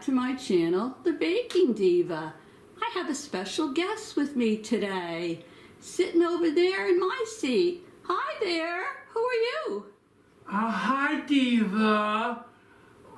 to my channel, The Baking Diva. I have a special guest with me today, sitting over there in my seat. Hi there, who are you? Hi Diva,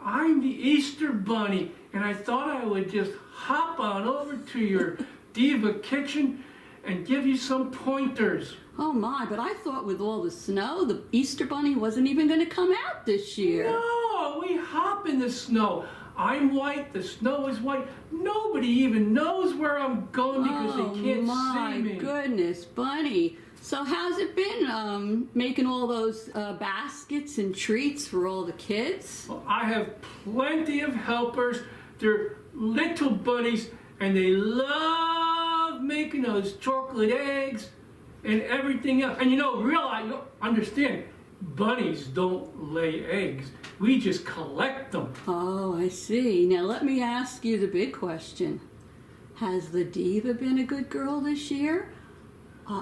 I'm the Easter Bunny, and I thought I would just hop on over to your Diva kitchen and give you some pointers. Oh my, but I thought with all the snow, the Easter Bunny wasn't even going to come out this year. No, we hop in the snow. I'm white, the snow is white. Nobody even knows where I'm going because they can't see me. Oh my goodness, Bunny. So how's it been making all those baskets and treats for all the kids? Well, I have plenty of helpers. They're little bunnies and they love making those chocolate eggs and everything else. And you understand, bunnies don't lay eggs. We just collect them. Oh, I see. Now let me ask you the big question. Has the Diva been a good girl this year?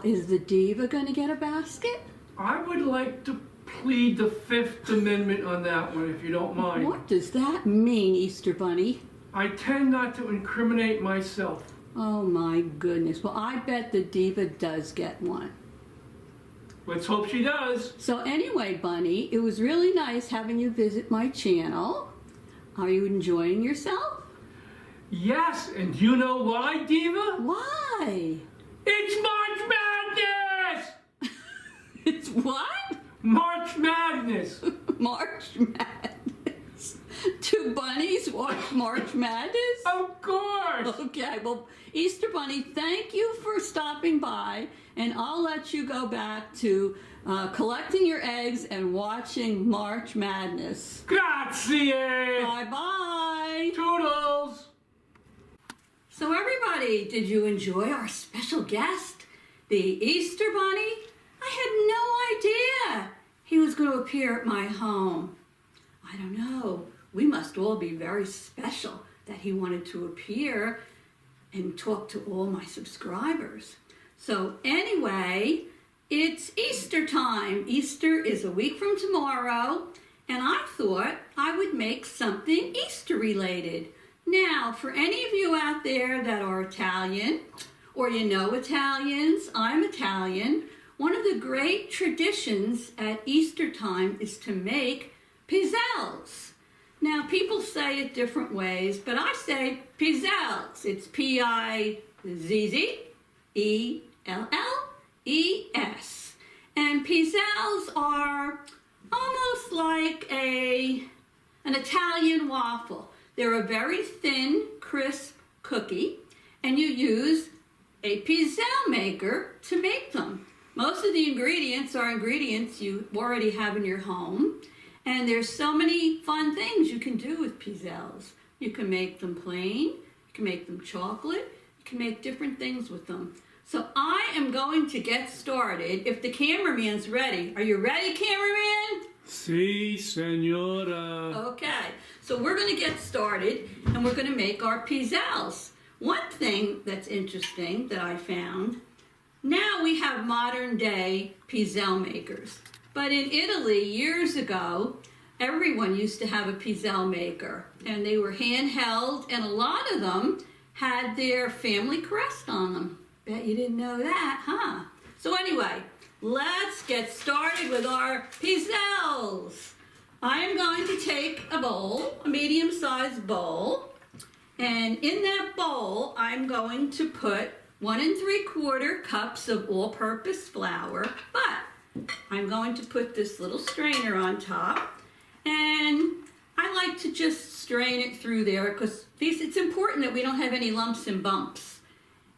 Is the Diva going to get a basket? I would like to plead the Fifth Amendment on that one, if you don't mind. What does that mean, Easter Bunny? I tend not to incriminate myself. Oh my goodness. Well, I bet the Diva does get one. Let's hope she does. So anyway, Bunny, it was really nice having you visit my channel. Are you enjoying yourself? Yes, and do you know why, Diva? Why? It's March Madness! It's what? March Madness. March Madness. Do bunnies watch March Madness? Of course. Okay, well, Easter Bunny, thank you for stopping by, and I'll let you go back to collecting your eggs and watching March Madness. Grazie. Bye-bye. Toodles. So everybody, did you enjoy our special guest, the Easter Bunny? I had no idea he was going to appear at my home. I don't know. We must all be very special that he wanted to appear and talk to all my subscribers. So anyway, it's Easter time. Easter is a week from tomorrow, and I thought I would make something Easter related. Now, for any of you out there that are Italian, or you know Italians, I'm Italian, one of the great traditions at Easter time is to make pizzelles. Now, people say it different ways, but I say pizzelles. It's Pizzelles. And pizzelles are almost like an Italian waffle. They're a very thin, crisp cookie, and you use a Pizzelle maker to make them. Most of the ingredients are ingredients you already have in your home, and there's so many fun things you can do with pizzelles. You can make them plain, you can make them chocolate, you can make different things with them. So I am going to get started if the cameraman's ready. Are you ready, cameraman? Si, senora. Okay, so we're going to get started and we're going to make our pizzelles. One thing that's interesting that I found, now we have modern day Pizzelle makers. But in Italy, years ago, everyone used to have a Pizzelle maker. And they were handheld, and a lot of them had their family crest on them. Bet you didn't know that, huh? So anyway, let's get started with our pizzelles. I'm going to take a bowl, a medium-sized bowl, and in that bowl, I'm going to put 1 3/4 cups of all-purpose flour, but I'm going to put this little strainer on top, and I like to just strain it through there because it's important that we don't have any lumps and bumps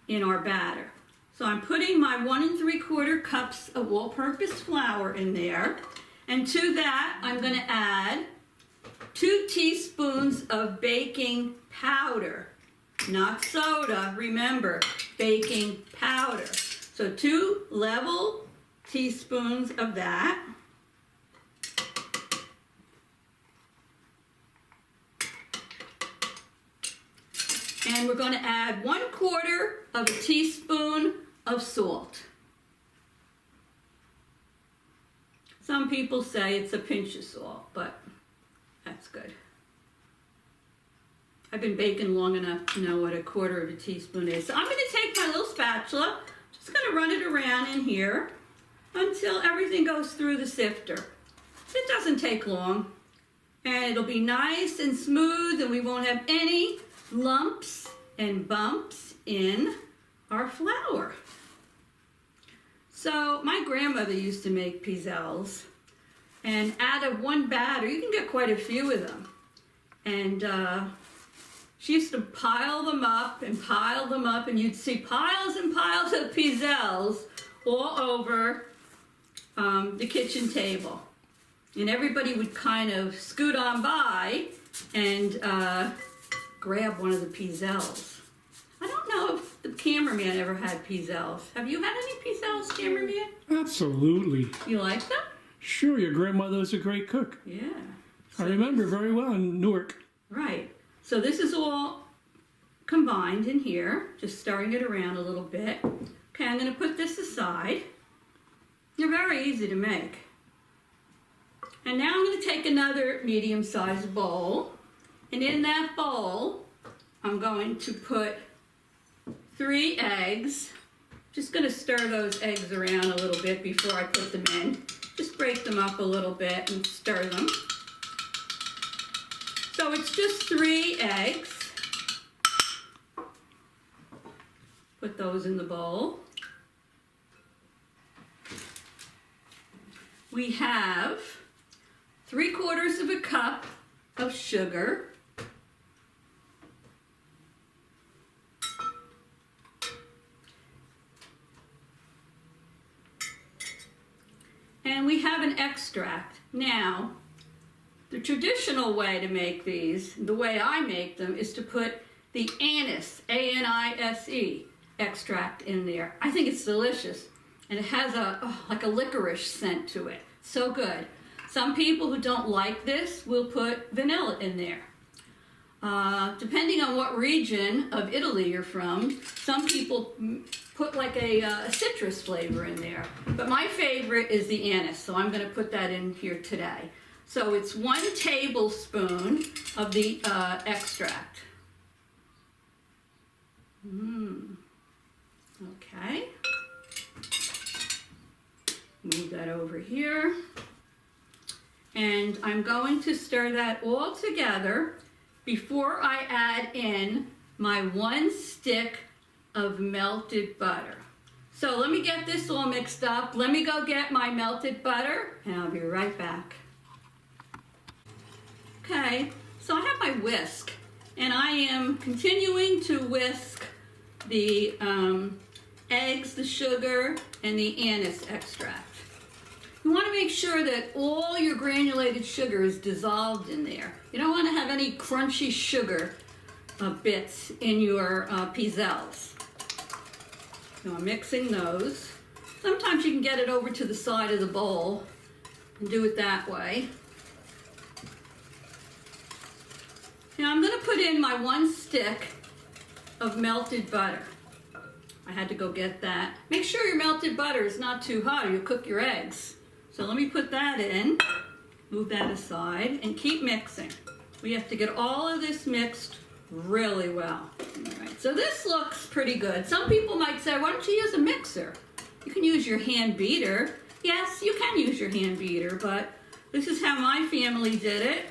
in our batter. So I'm putting my 1 3/4 cups of all-purpose flour in there, and to that I'm going to add 2 teaspoons of baking powder, not soda, remember, baking powder. So 2 level teaspoons of that. And we're going to add 1/4 of a teaspoon of salt. Some people say it's a pinch of salt, but that's good. I've been baking long enough to know what a quarter of a teaspoon is. So I'm going to take my little spatula, just going to run it around in here until everything goes through the sifter. It doesn't take long, and it'll be nice and smooth, and we won't have any lumps and bumps in our flour. So my grandmother used to make pizzelles, and out of one batter, you can get quite a few of them. And she used to pile them up, and you'd see piles and piles of pizzelles all over the kitchen table. And everybody would kind of scoot on by and grab one of the pizzelles. I don't know if the cameraman ever had pizzelles. Have you had any pizzelles, cameraman? Absolutely. You like them? Sure, your grandmother was a great cook. Yeah. I remember very well in Newark. Right. So this is all combined in here, just stirring it around a little bit. Okay, I'm going to put this aside. They're very easy to make. And now I'm going to take another medium-sized bowl, and in that bowl, I'm going to put 3 eggs. Just going to stir those eggs around a little bit before I put them in. Just break them up a little bit and stir them. So it's just 3 eggs. Put those in the bowl. We have 3/4 of a cup of sugar. And we have an extract. Now, the traditional way to make these, the way I make them, is to put the anise, A-N-I-S-E, extract in there. I think it's delicious. And it has like a licorice scent to it. So good. Some people who don't like this will put vanilla in there. Depending on what region of Italy you're from, some people put like a citrus flavor in there. But my favorite is the anise, so I'm going to put that in here today. So it's 1 tablespoon of the extract. Okay. Move that over here. And I'm going to stir that all together before I add in my 1 stick of melted butter. So let me get this all mixed up. Let me go get my melted butter, and I'll be right back. Okay, so I have my whisk, and I am continuing to whisk the eggs, the sugar, and the anise extract. You want to make sure that all your granulated sugar is dissolved in there. You don't want to have any crunchy sugar bits in your pizzelles. So I'm mixing those. Sometimes you can get it over to the side of the bowl and do it that way. Now I'm going to put in my 1 stick of melted butter. I had to go get that. Make sure your melted butter is not too hot or you'll cook your eggs. So let me put that in, move that aside, and keep mixing. We have to get all of this mixed really well. All right, so this looks pretty good. Some people might say, why don't you use a mixer? You can use your hand beater. Yes, you can use your hand beater, but this is how my family did it,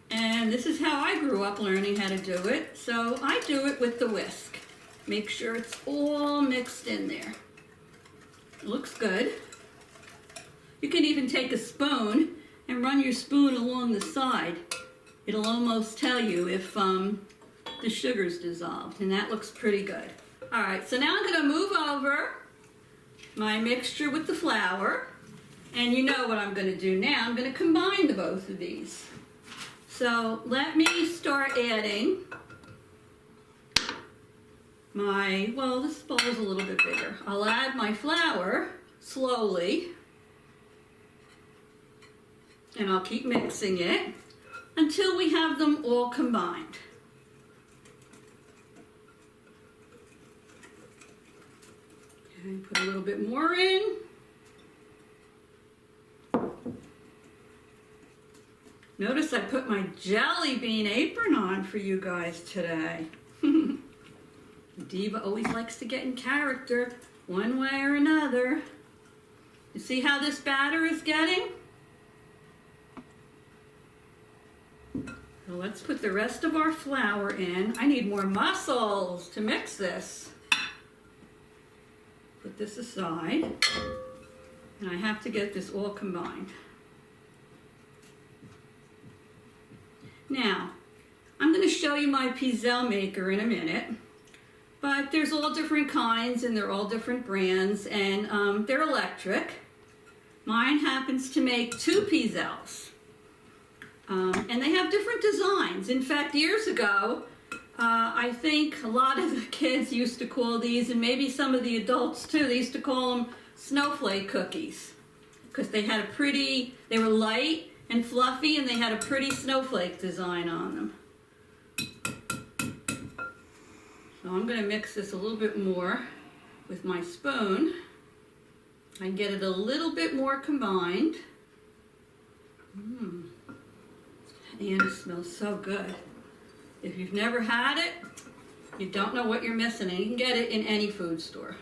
and this is how I grew up learning how to do it. So I do it with the whisk. Make sure it's all mixed in there. It looks good. You can even take a spoon and run your spoon along the side. It'll almost tell you if the sugar's dissolved, and that looks pretty good. All right, so now I'm going to move over my mixture with the flour, and you know what I'm going to do now. I'm going to combine the both of these. So let me start adding my, well, this bowl is a little bit bigger. I'll add my flour slowly, and I'll keep mixing it until we have them all combined. Okay, put a little bit more in. Notice I put my jelly bean apron on for you guys today. Diva always likes to get in character one way or another. You see how this batter is getting? So let's put the rest of our flour in. I need more mussels to mix this. Put this aside. And I have to get this all combined. Now, I'm going to show you my Pizzelle maker in a minute. But there's all different kinds and they're all different brands and they're electric. Mine happens to make 2 pizzelles. And they have different designs. In fact, years ago, I think a lot of the kids used to call these, and maybe some of the adults too, they used to call them snowflake cookies. Because they had a pretty, they were light and fluffy and they had a pretty snowflake design on them. So I'm going to mix this a little bit more with my spoon. I can get it a little bit more combined. And it smells so good. If you've never had it, you don't know what you're missing, and you can get it in any food store.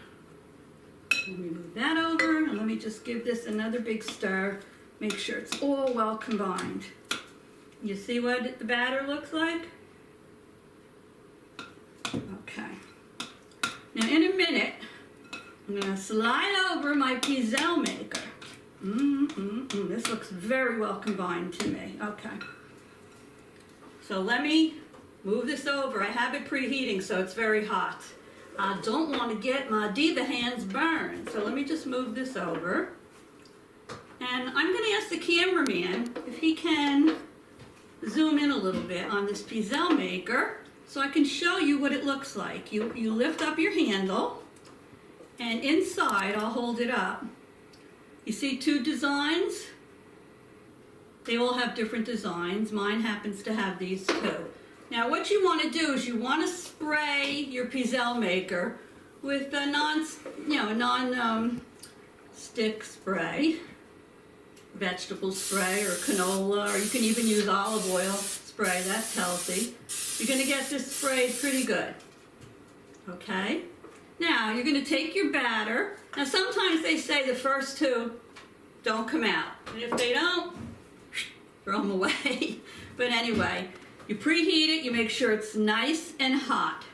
Let me move that over, and let me just give this another big stir. Make sure it's all well combined. You see what the batter looks like? Okay. Now in a minute, I'm going to slide over my Pizzelle maker. This looks very well combined to me. Okay. So let me move this over. I have it preheating, so it's very hot. I don't want to get my Diva hands burned. So let me just move this over. And I'm going to ask the cameraman if he can zoom in a little bit on this Pizzelle maker so I can show you what it looks like. You lift up your handle, and inside, I'll hold it up. You see 2 designs? They all have different designs. Mine happens to have these 2. Now what you want to do is you want to spray your Pizzelle maker with a non-stick spray, vegetable spray or canola, or you can even use olive oil spray. That's healthy. You're going to get this sprayed pretty good. Okay? Now you're going to take your batter. Now sometimes they say the first 2 don't come out. And if they don't, throw them away. But anyway, you preheat it, you make sure it's nice and hot.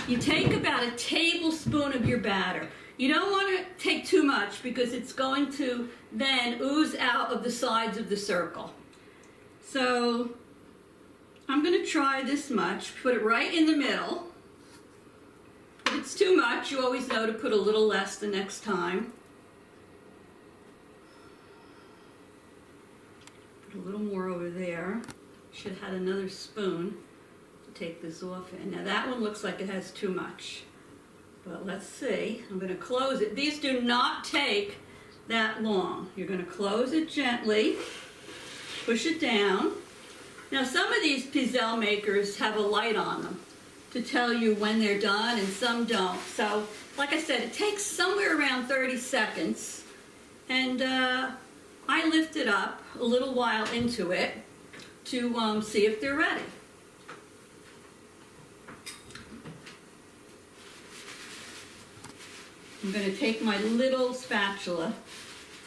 You take about a tablespoon of your batter. You don't want to take too much because it's going to then ooze out of the sides of the circle. So I'm going to try this much, put it right in the middle. If it's too much, you always know to put a little less the next time. Put a little more over there. Should have had another spoon to take this off in. Now that one looks like it has too much. But let's see. I'm going to close it. These do not take that long. You're going to close it gently, push it down. Now some of these Pizzelle makers have a light on them to tell you when they're done, and some don't. So like I said, it takes somewhere around 30 seconds. And I lift it up a little while into it to see if they're ready. I'm going to take my little spatula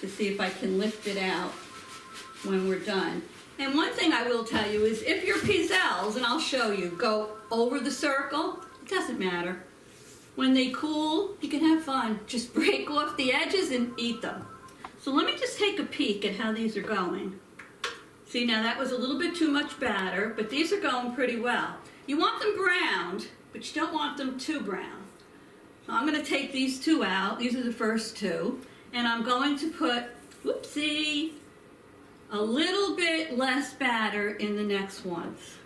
to see if I can lift it out when we're done. And one thing I will tell you is if your pizzelles, and I'll show you, go over the circle, it doesn't matter. When they cool, you can have fun. Just break off the edges and eat them. So let me just take a peek at how these are going. See, now that was a little bit too much batter, but these are going pretty well. You want them browned, but you don't want them too brown. So I'm going to take these 2 out. These are the first 2. And I'm going to put, whoopsie, a little bit less batter in the next ones.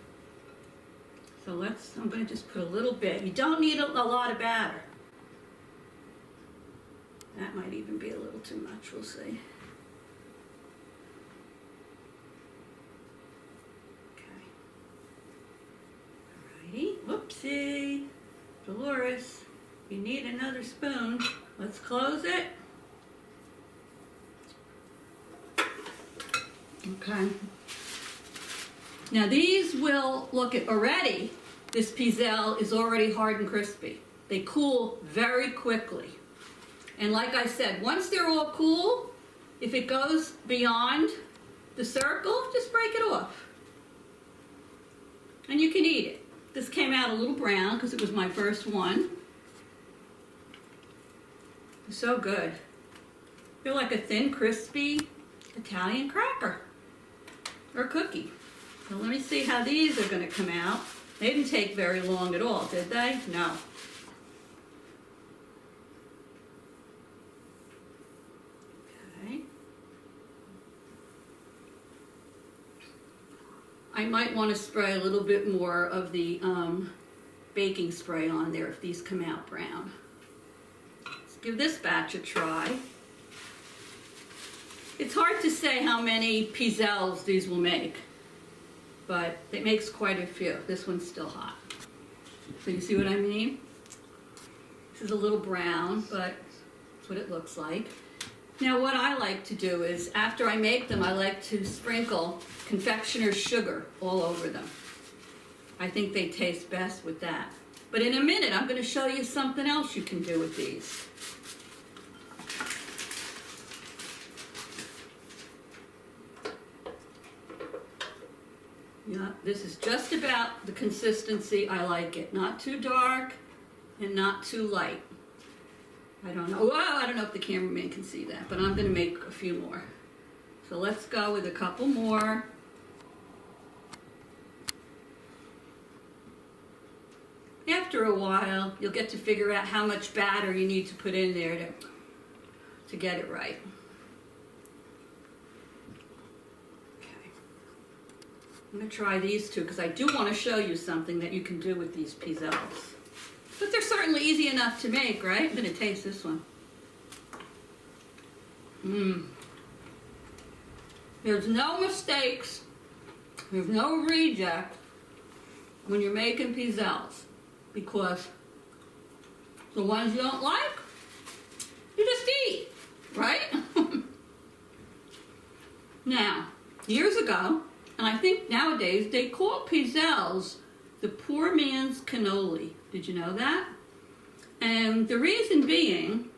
So I'm going to just put a little bit. You don't need a lot of batter. That might even be a little too much, we'll see. Okay. Alrighty, whoopsie. Dolores, you need another spoon. Let's close it. Okay. Now these will, look at already, this pizzelle is already hard and crispy. They cool very quickly. And like I said, once they're all cool, if it goes beyond the circle, just break it off. And you can eat it. This came out a little brown because it was my first one. So good. They're like a thin, crispy Italian cracker or cookie. So let me see how these are going to come out. They didn't take very long at all, did they? No. Okay. I might want to spray a little bit more of the baking spray on there if these come out brown. Let's give this batch a try. It's hard to say how many pizzelles these will make, but it makes quite a few. This one's still hot. So you see what I mean? This is a little brown, but that's what it looks like. Now what I like to do is, after I make them, I like to sprinkle confectioner's sugar all over them. I think they taste best with that. But in a minute, I'm going to show you something else you can do with these. Yeah, this is just about the consistency I like it. Not too dark and not too light. I don't know. Whoa, I don't know if the cameraman can see that, but I'm going to make a few more. So let's go with a couple more. After a while, you'll get to figure out how much batter you need to put in there to get it right. I'm going to try these two because I do want to show you something that you can do with these pizzelles. But they're certainly easy enough to make, right? I'm going to taste this one. There's no mistakes. There's no reject when you're making pizzelles, because the ones you don't like, you just eat, right? Now, years ago, and I think nowadays they call pizzelles the poor man's cannoli. Did you know that? And the reason being,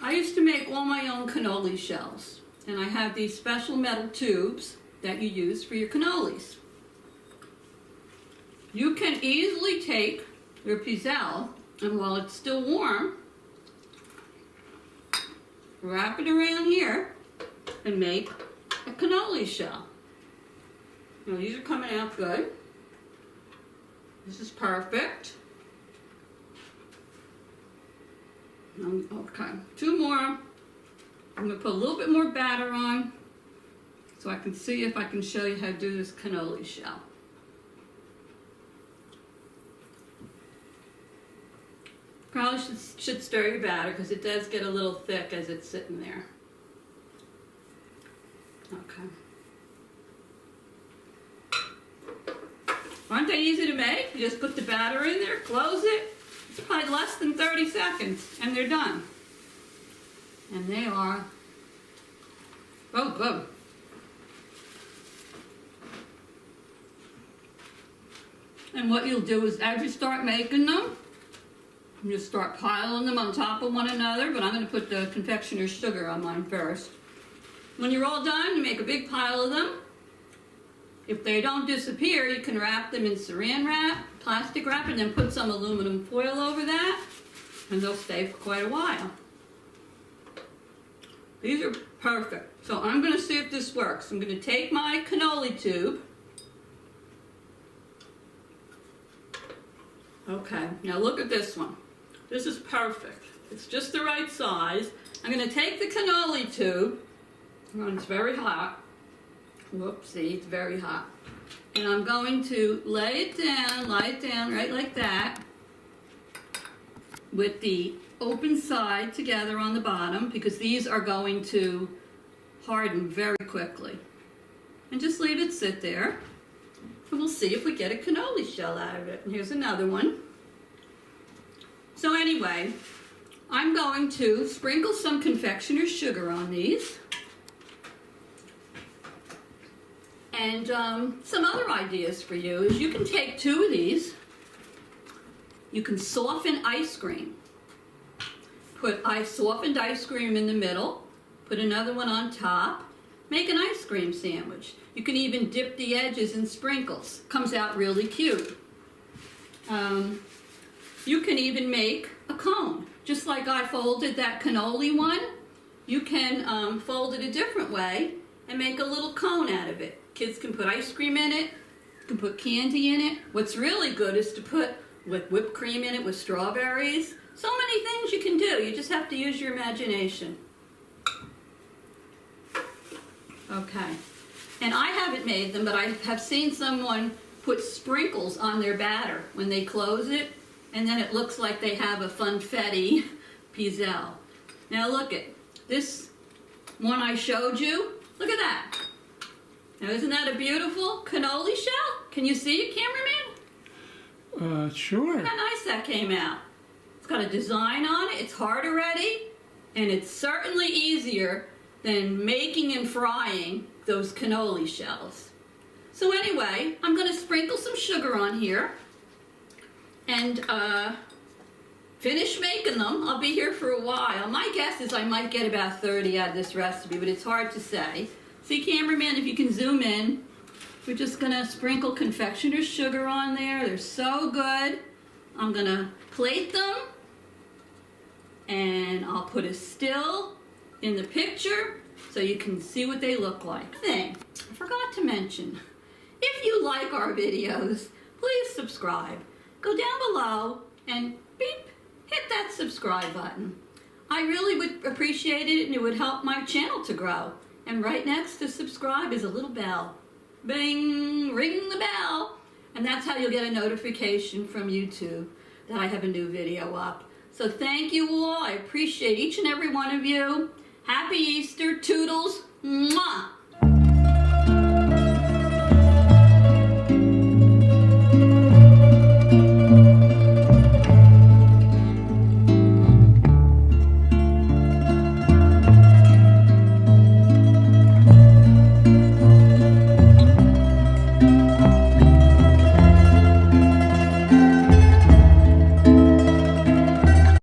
I used to make all my own cannoli shells. And I have these special metal tubes that you use for your cannolis. You can easily take your pizzelle, and while it's still warm, wrap it around here and make a cannoli shell. Now these are coming out good. This is perfect. Okay, two more. I'm going to put a little bit more batter on so I can see if I can show you how to do this cannoli shell. Probably should stir your batter because it does get a little thick as it's sitting there. Okay. Aren't they easy to make? You just put the batter in there, close it. It's probably less than 30 seconds, and they're done. And they are, oh, good. And what you'll do is, as you start making them, you just start piling them on top of one another, but I'm going to put the confectioner's sugar on mine first. When you're all done, you make a big pile of them. If they don't disappear, you can wrap them in saran wrap, plastic wrap, and then put some aluminum foil over that, and they'll stay for quite a while. These are perfect. So I'm going to see if this works. I'm going to take my cannoli tube. Okay, now look at this one. This is perfect. It's just the right size. I'm going to take the cannoli tube. Oh, it's very hot. Whoopsie, it's very hot. And I'm going to lie it down right like that, with the open side together on the bottom, because these are going to harden very quickly. And just leave it sit there, and we'll see if we get a cannoli shell out of it. And here's another one. So anyway, I'm going to sprinkle some confectioner's sugar on these. And some other ideas for you is you can take 2 of these, you can soften ice cream. Put softened ice cream in the middle, put another one on top, make an ice cream sandwich. You can even dip the edges in sprinkles. Comes out really cute. You can even make a cone. Just like I folded that cannoli one, you can fold it a different way and make a little cone out of it. Kids can put ice cream in it, you can put candy in it. What's really good is to put whipped cream in it with strawberries. So many things you can do. You just have to use your imagination. Okay. And I haven't made them, but I have seen someone put sprinkles on their batter when they close it, and then it looks like they have a funfetti pizzelle. Now look at this one I showed you. Look at that. Now isn't that a beautiful cannoli shell? Can you see it, cameraman? Sure. Look how nice that came out. It's got a design on it, it's hard already, and it's certainly easier than making and frying those cannoli shells. So anyway, I'm going to sprinkle some sugar on here and finish making them. I'll be here for a while. My guess is I might get about 30 out of this recipe, but it's hard to say. See, cameraman, if you can zoom in, we're just going to sprinkle confectioner's sugar on there. They're so good. I'm going to plate them, and I'll put a still in the picture so you can see what they look like. I forgot to mention, if you like our videos, please subscribe. Go down below and beep, hit that subscribe button. I really would appreciate it, and it would help my channel to grow. And right next to subscribe is a little bell. Bing, ring the bell. And that's how you'll get a notification from YouTube that I have a new video up. So thank you all. I appreciate each and every one of you. Happy Easter. Toodles. Mwah.